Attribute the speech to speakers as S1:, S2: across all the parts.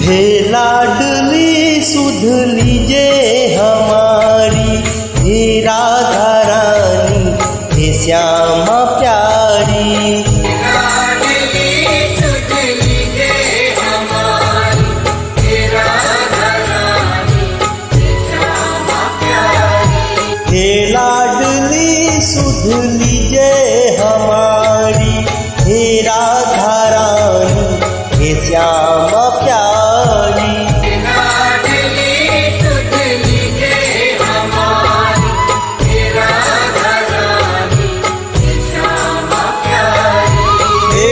S1: हे लाडली सुध लीजे हमारी, हे राधा रानी, हे श्यामा प्यारी।
S2: लाडली सुध लीजे हमारी, हे राधा रानी, हे श्यामा प्यारी।
S1: हे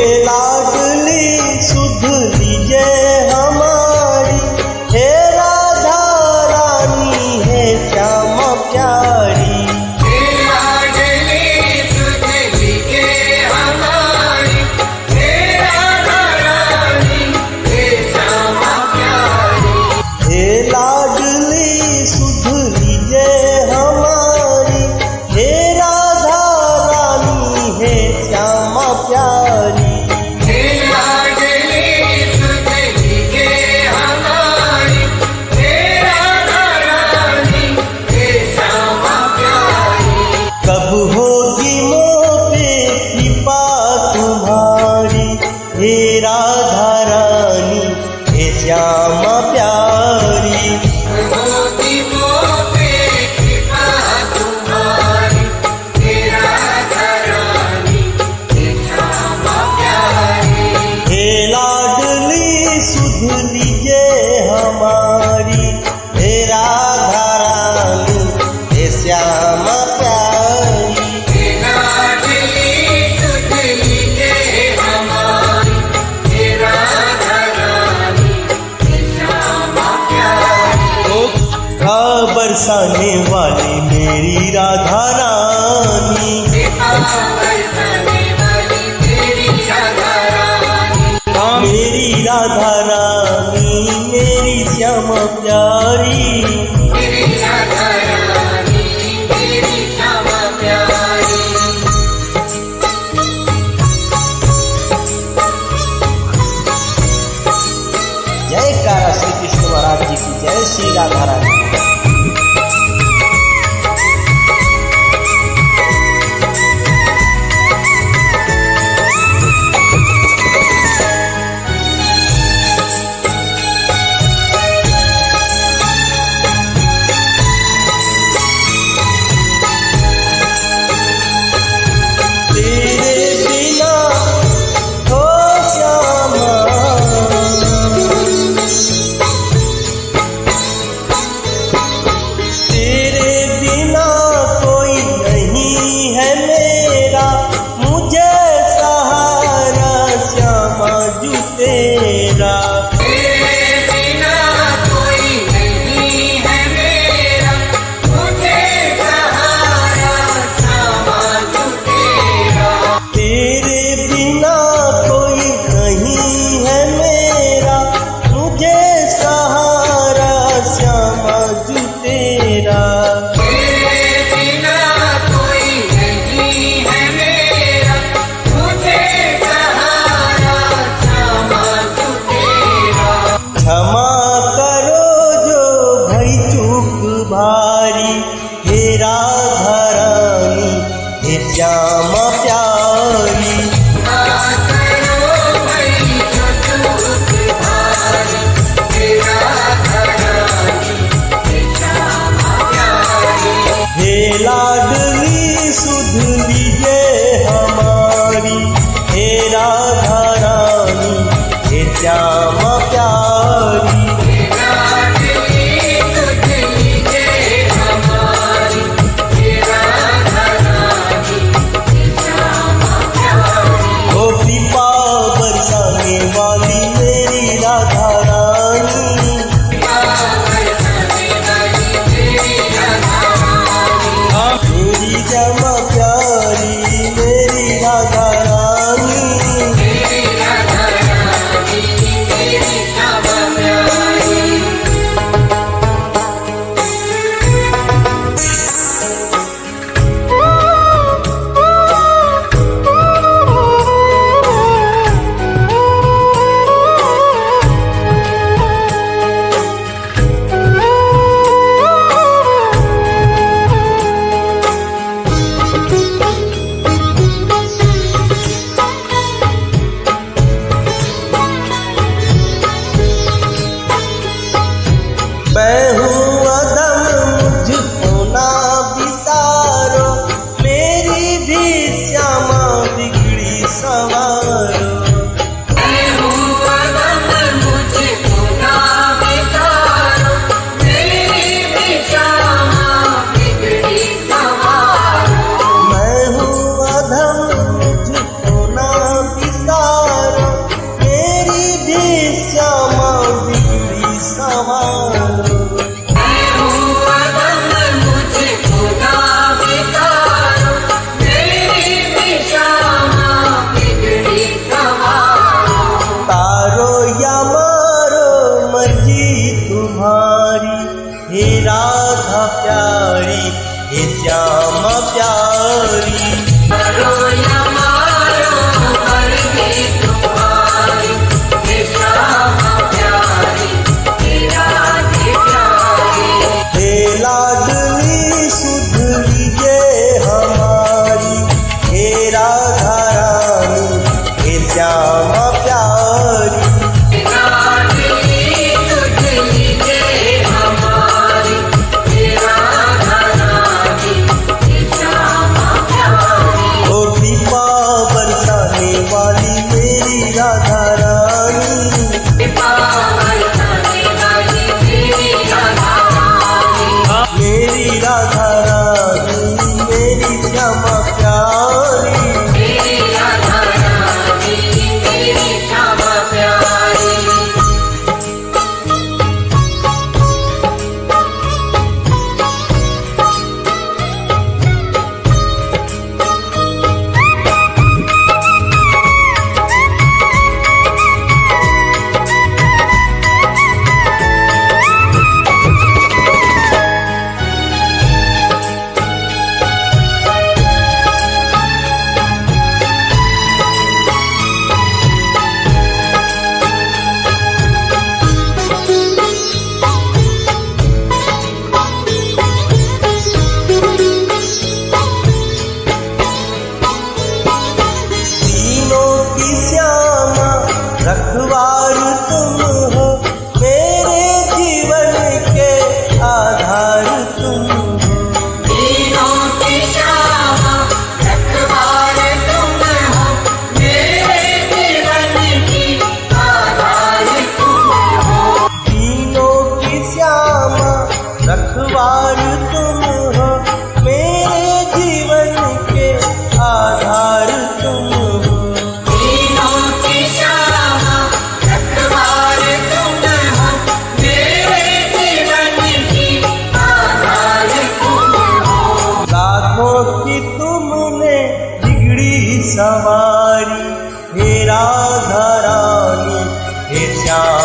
S1: लाडली सुध लीजे हमारी, हे राधा रानी, हे श्यामा प्यारी। बरसाने वाली मेरी राधा रानी, मेरी राधा रानी, मेरी श्यामा प्यारी। जयकारा श्री कृष्ण महाराज जी की जय, श्री राधा रानी। श्यामा प्यारी।
S2: करो या मारो मर्जी तुम्हारी, हे श्यामा प्यारी, हे राधे प्यारी।
S1: हे लाडली सुध लीजिए हमारी, हे राधा रानी, हे श्यामा प्यारी।
S2: लाडली सुध लीजिए हमारी, हे राधा रानी, हे श्यामा प्यारी।
S1: ओ कृपा बरसाने वाली मेरी राधा रानी,
S2: कृपा बरसाने वाली मेरी राधा रानी,
S1: मेरी राधा रानी, मेरी श्यामा प्यारी।
S2: मेरी राधा रानी, मेरी श्यामा प्यारी।
S1: तीनों की श्यामा रखवार तुम हो, मेरे जीवन के आधार तुम हो।
S2: तीनों की श्यामा रखवार तुम हो, मेरे जीवन की आधार तुम हो।
S1: तीनों की श्यामा रखवार तुम हो, मेरे जीवन के आधार तुम हो।
S2: तीनों की श्यामा रखवार तुम हो, मेरे जीवन की आधार तुम हो।
S1: लाखों की तुमने बिगड़ी सवारी, हे राधा रानी, हे श्याम